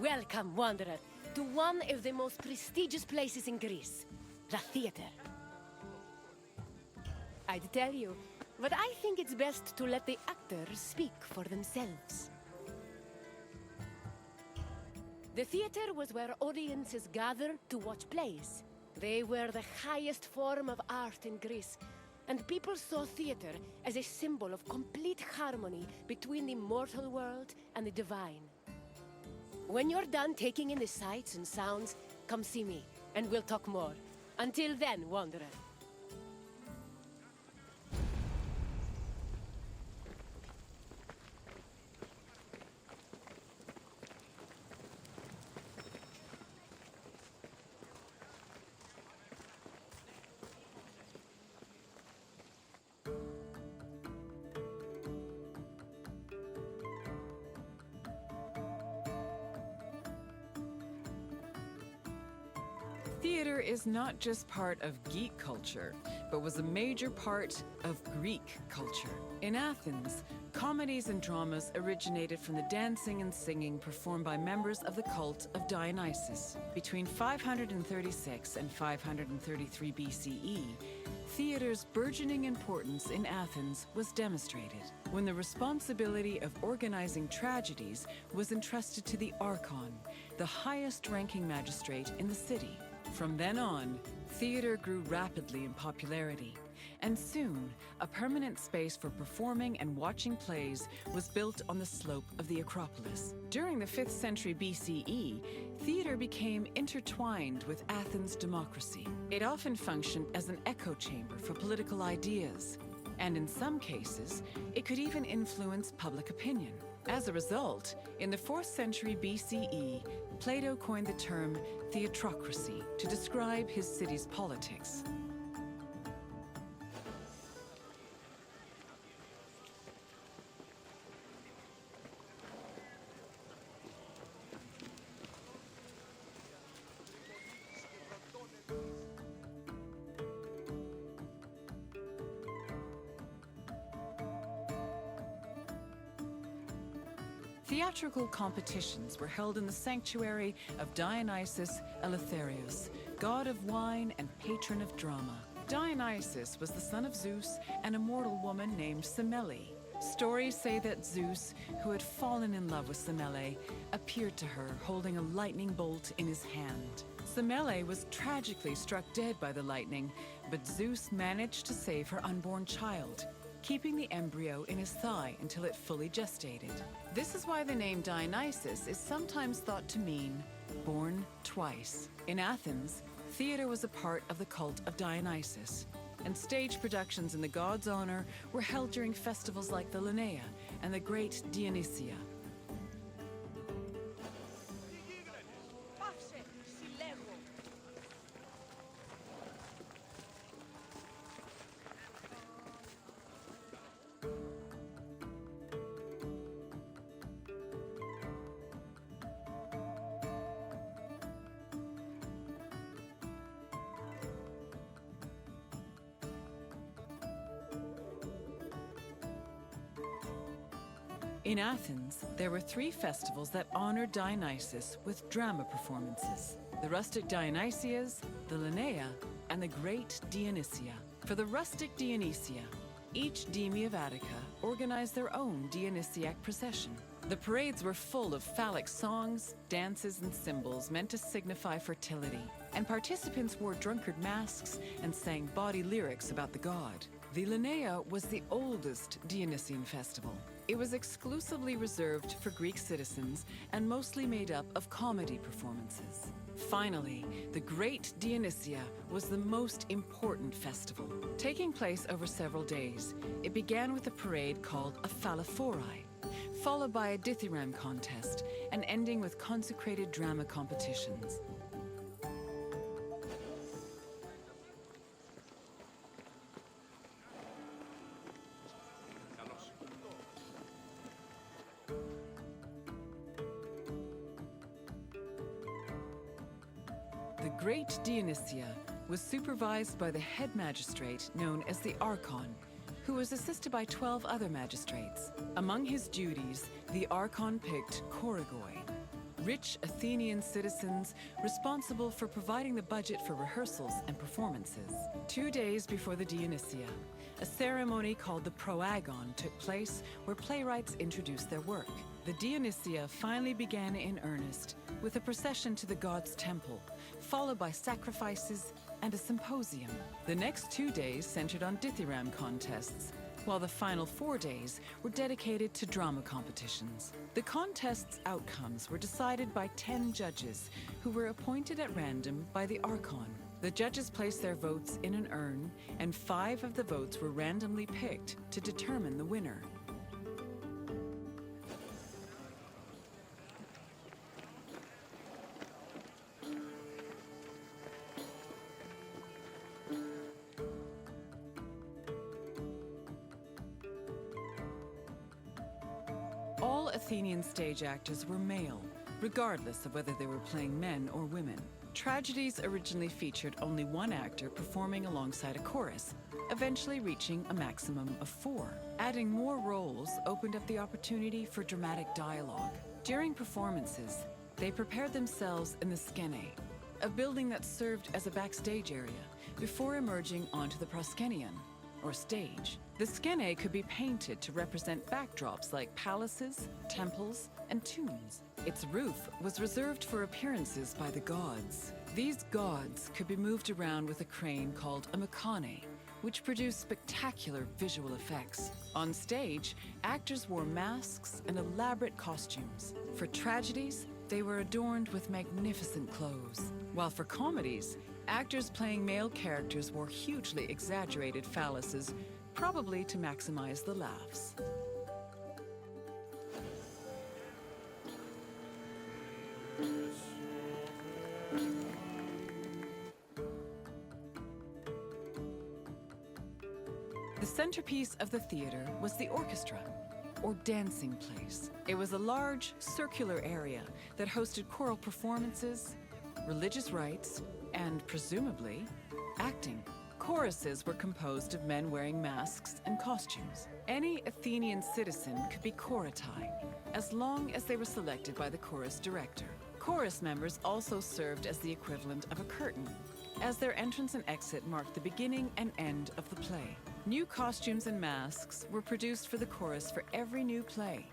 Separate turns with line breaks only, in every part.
Welcome, wanderer, to one of the most prestigious places in Greece, the theater. I'd tell you, but I think it's best to let the actors speak for themselves. The theater was where audiences gathered to watch plays. They were the highest form of art in Greece, and people saw theater as a symbol of complete harmony between the mortal world and the divine. When you're done taking in the sights and sounds, come see me, and we'll talk more. Until then, wanderer.
Theater is not just part of geek culture, but was a major part of Greek culture. In Athens, comedies and dramas originated from the dancing and singing performed by members of the cult of Dionysus. Between 536 and 533 BCE, theater's burgeoning importance in Athens was demonstrated when the responsibility of organizing tragedies was entrusted to the Archon, the highest-ranking magistrate in the city. From then on, theater grew rapidly in popularity, and soon, a permanent space for performing and watching plays was built on the slope of the Acropolis. During the 5th century BCE, theater became intertwined with Athens' democracy. It often functioned as an echo chamber for political ideas, and in some cases, it could even influence public opinion. As a result, in the 4th century BCE, Plato coined the term theatrocracy to describe his city's politics. Theatrical competitions were held in the sanctuary of Dionysus Eleutherius, god of wine and patron of drama. Dionysus was the son of Zeus and a mortal woman named Semele. Stories say that Zeus, who had fallen in love with Semele, appeared to her holding a lightning bolt in his hand. Semele was tragically struck dead by the lightning, but Zeus managed to save her unborn child, keeping the embryo in his thigh until it fully gestated. This is why the name Dionysus is sometimes thought to mean born twice. In Athens, theater was a part of the cult of Dionysus, and stage productions in the god's honor were held during festivals like the Linnaea and the Great Dionysia. In Athens, there were 3 festivals that honored Dionysus with drama performances: the rustic Dionysias, the Linnaea, and the Great Dionysia. For the rustic Dionysia, each deme of Attica organized their own Dionysiac procession. The parades were full of phallic songs, dances, and symbols meant to signify fertility, and participants wore drunkard masks and sang bawdy lyrics about the god. The Linnaea was the oldest Dionysian festival. It was exclusively reserved for Greek citizens and mostly made up of comedy performances. Finally, the Great Dionysia was the most important festival. Taking place over several days, it began with a parade called a phallophori, followed by a dithyramb contest, and ending with consecrated drama competitions. The Great Dionysia was supervised by the head magistrate known as the Archon, who was assisted by 12 other magistrates. Among his duties, the Archon picked choregoi, rich Athenian citizens responsible for providing the budget for rehearsals and performances. 2 days before the Dionysia, a ceremony called the Proagon took place where playwrights introduced their work. The Dionysia finally began in earnest with a procession to the god's temple, followed by sacrifices and a symposium. The next 2 days centered on dithyramb contests, while the final 4 days were dedicated to drama competitions. The contest's outcomes were decided by 10 judges who were appointed at random by the Archon. The judges placed their votes in an urn, and 5 of the votes were randomly picked to determine the winner. All Athenian stage actors were male, regardless of whether they were playing men or women. Tragedies originally featured only one actor performing alongside a chorus, eventually reaching a maximum of 4. Adding more roles opened up the opportunity for dramatic dialogue. During performances, they prepared themselves in the skene, a building that served as a backstage area, before emerging onto the proskenion, or stage. The skene could be painted to represent backdrops like palaces, temples, and tombs. Its roof was reserved for appearances by the gods. These gods could be moved around with a crane called a mechane, which produced spectacular visual effects. On stage, actors wore masks and elaborate costumes. For tragedies, they were adorned with magnificent clothes. While for comedies, actors playing male characters wore hugely exaggerated phalluses, probably to maximize the laughs. The centerpiece of the theater was the orchestra, or dancing place. It was a large, circular area that hosted choral performances, religious rites, and presumably, acting. Choruses were composed of men wearing masks and costumes. Any Athenian citizen could be choratai, as long as they were selected by the chorus director. Chorus members also served as the equivalent of a curtain, as their entrance and exit marked the beginning and end of the play. New costumes and masks were produced for the chorus for every new play,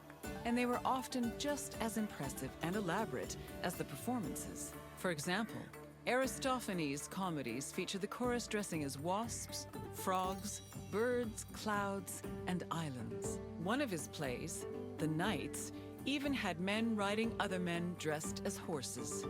and they were often just as impressive and elaborate as the performances. For example, Aristophanes' comedies feature the chorus dressing as wasps, frogs, birds, clouds, and islands. One of his plays, The Knights, even had men riding other men dressed as horses.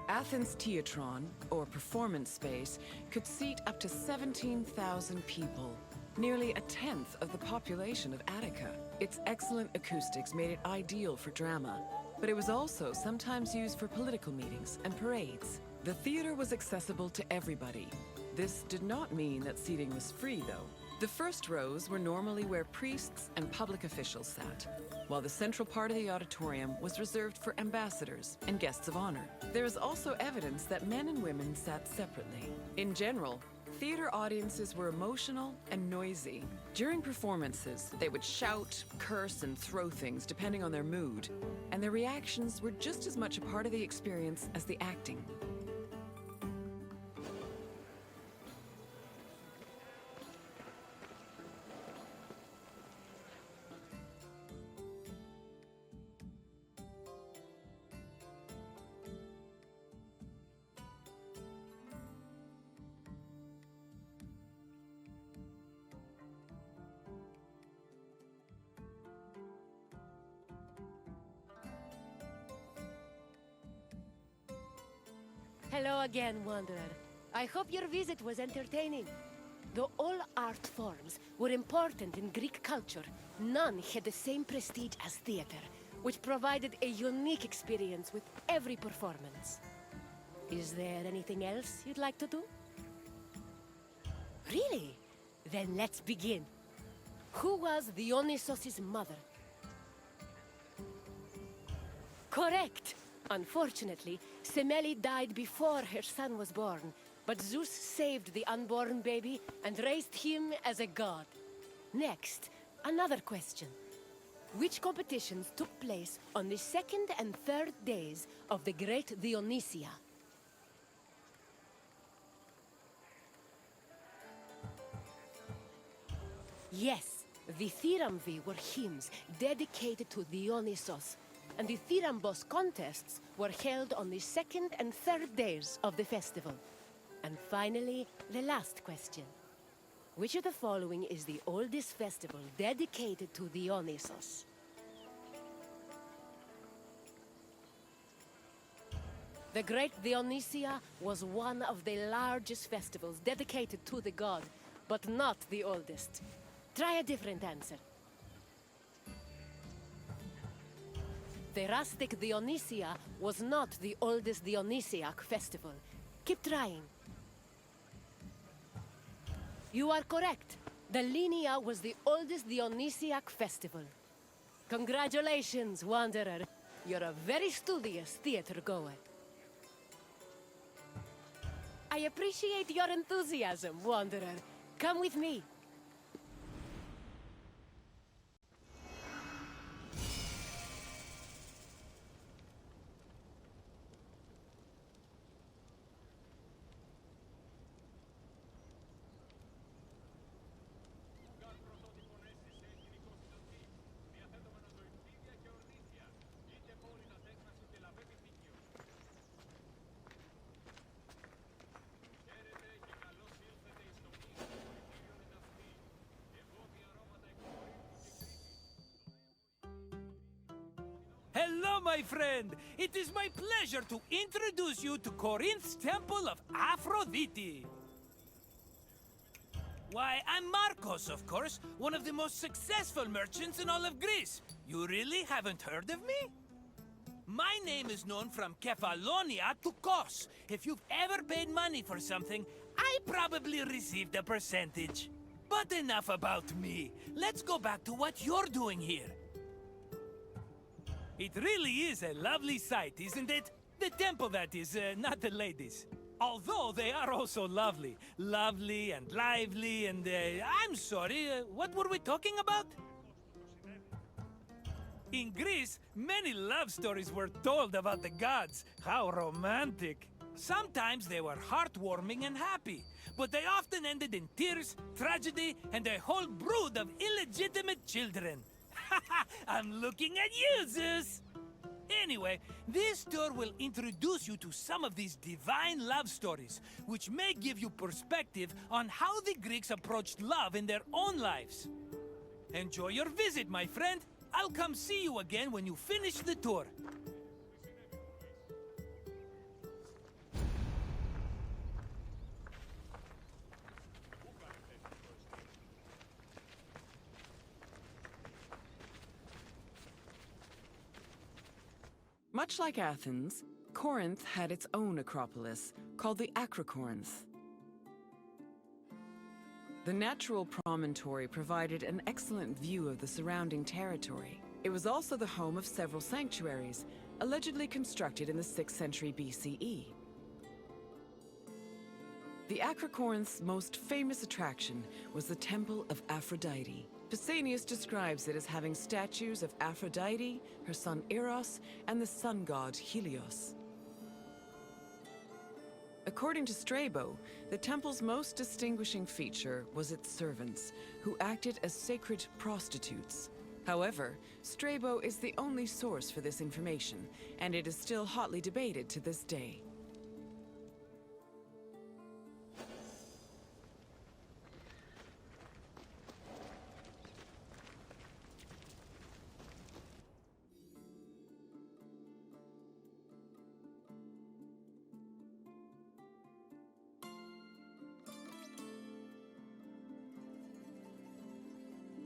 Athens' Theatron, or performance space, could seat up to 17,000 people, nearly a tenth of the population of Attica. Its excellent acoustics made it ideal for drama, but it was also sometimes used for political meetings and parades. The theater was accessible to everybody. This did not mean that seating was free, though. The first rows were normally where priests and public officials sat, while the central part of the auditorium was reserved for ambassadors and guests of honor. There is also evidence that men and women sat separately. In general, theater audiences were emotional and noisy. During performances, they would shout, curse, and throw things depending on their mood, and their reactions were just as much a part of the experience as the acting.
Hello again, Wanderer. I hope your visit was entertaining. Though all art forms were important in Greek culture, none had the same prestige as theater, which provided a unique experience with every performance. Is there anything else you'd like to do? Really? Then let's begin. Who was Dionysos' mother? Correct! Unfortunately, Semele died before her son was born, but Zeus saved the unborn baby and raised him as a god. Next, another question. Which competitions took place on the second and third days of the Great Dionysia? Yes, the Theramvi were hymns dedicated to Dionysos, and the Thirambos contests were held on the second and third days of the festival. And finally, the last question. Which of the following is the oldest festival dedicated to Dionysos? The Great Dionysia was one of the largest festivals dedicated to the god, but not the oldest. Try a different answer. The rustic Dionysia was not the oldest Dionysiac festival. Keep trying. You are correct. The Linnea was the oldest Dionysiac festival. Congratulations, Wanderer. You're a very studious theater goer. I appreciate your enthusiasm, Wanderer. Come with me.
Hello, my friend! It is my pleasure to introduce you to Corinth's Temple of Aphrodite. Why, I'm Marcos, of course, one of the most successful merchants in all of Greece. You really haven't heard of me? My name is known from Kefalonia to Kos. If you've ever paid money for something, I probably received a percentage. But enough about me. Let's go back to what you're doing here. It really is a lovely sight, isn't it? The temple, that is, not the ladies. Although they are also lovely. Lovely and lively and, I'm sorry, what were we talking about? In Greece, many love stories were told about the gods. How romantic. Sometimes they were heartwarming and happy, but they often ended in tears, tragedy, and a whole brood of illegitimate children. I'm looking at you, Zeus! Anyway, this tour will introduce you to some of these divine love stories, which may give you perspective on how the Greeks approached love in their own lives. Enjoy your visit, my friend. I'll come see you again when you finish the tour.
Much like Athens, Corinth had its own acropolis, called the Acrocorinth. The natural promontory provided an excellent view of the surrounding territory. It was also the home of several sanctuaries, allegedly constructed in the 6th century BCE. The Acrocorinth's most famous attraction was the Temple of Aphrodite. Pausanias describes it as having statues of Aphrodite, her son Eros, and the sun god Helios. According to Strabo, the temple's most distinguishing feature was its servants, who acted as sacred prostitutes. However, Strabo is the only source for this information, and it is still hotly debated to this day.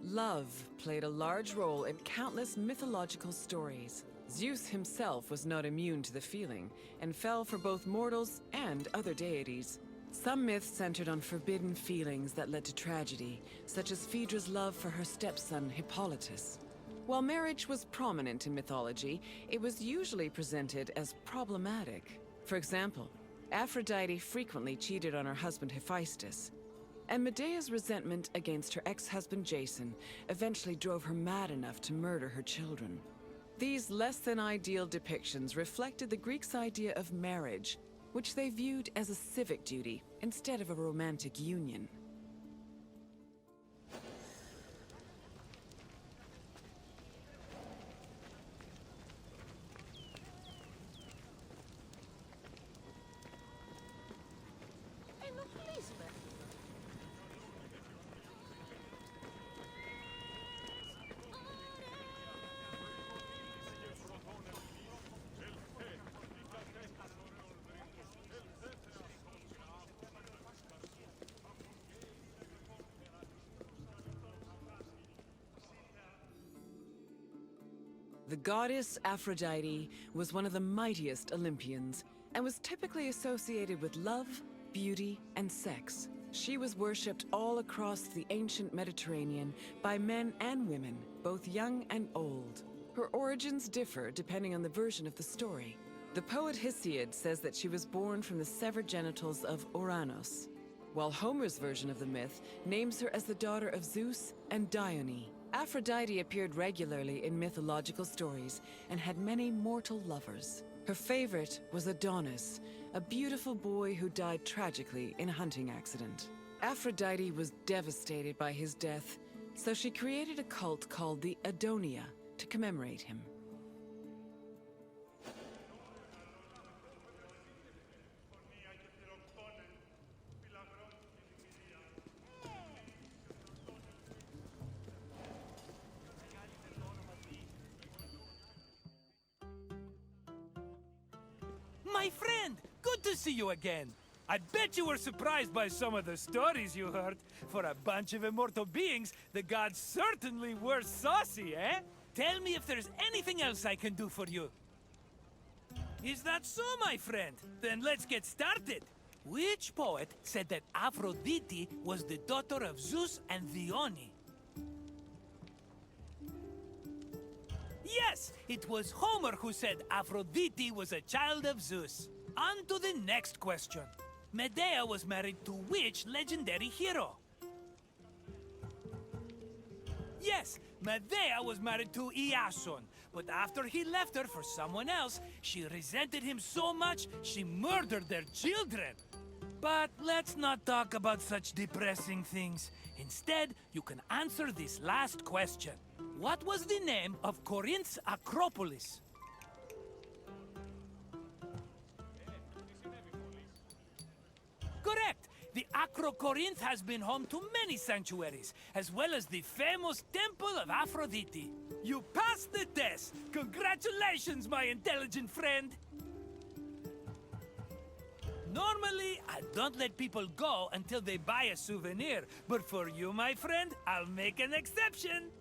Love played a large role in countless mythological stories. Zeus himself was not immune to the feeling, and fell for both mortals and other deities. Some myths centered on forbidden feelings that led to tragedy, such as Phaedra's love for her stepson Hippolytus. While marriage was prominent in mythology, it was usually presented as problematic. For example, Aphrodite frequently cheated on her husband Hephaestus, and Medea's resentment against her ex-husband Jason eventually drove her mad enough to murder her children. These less-than-ideal depictions reflected the Greeks' idea of marriage, which they viewed as a civic duty instead of a romantic union. The goddess Aphrodite was one of the mightiest Olympians and was typically associated with love, beauty, and sex. She was worshipped all across the ancient Mediterranean by men and women, both young and old. Her origins differ depending on the version of the story. The poet Hesiod says that she was born from the severed genitals of Uranus, while Homer's version of the myth names her as the daughter of Zeus and Dione. Aphrodite appeared regularly in mythological stories and had many mortal lovers. Her favorite was Adonis, a beautiful boy who died tragically in a hunting accident. Aphrodite was devastated by his death, so she created a cult called the Adonia to commemorate him.
My friend, good to see you again. I bet you were surprised by some of the stories you heard. For a bunch of immortal beings, the gods certainly were saucy, eh? Tell me if there's anything else I can do for you. Is that so, my friend? Then let's get started. Which poet said that Aphrodite was the daughter of Zeus and Dione? Yes, it was Homer who said Aphrodite was a child of Zeus. On to the next question. Medea was married to which legendary hero? Yes, Medea was married to Iason, but after he left her for someone else, she resented him so much she murdered their children. But let's not talk about such depressing things. Instead, you can answer this last question. What was the name of Corinth's Acropolis? Correct! The Acro-Corinth has been home to many sanctuaries, as well as the famous Temple of Aphrodite. You passed the test! Congratulations, my intelligent friend! Normally, I don't let people go until they buy a souvenir, but for you, my friend, I'll make an exception.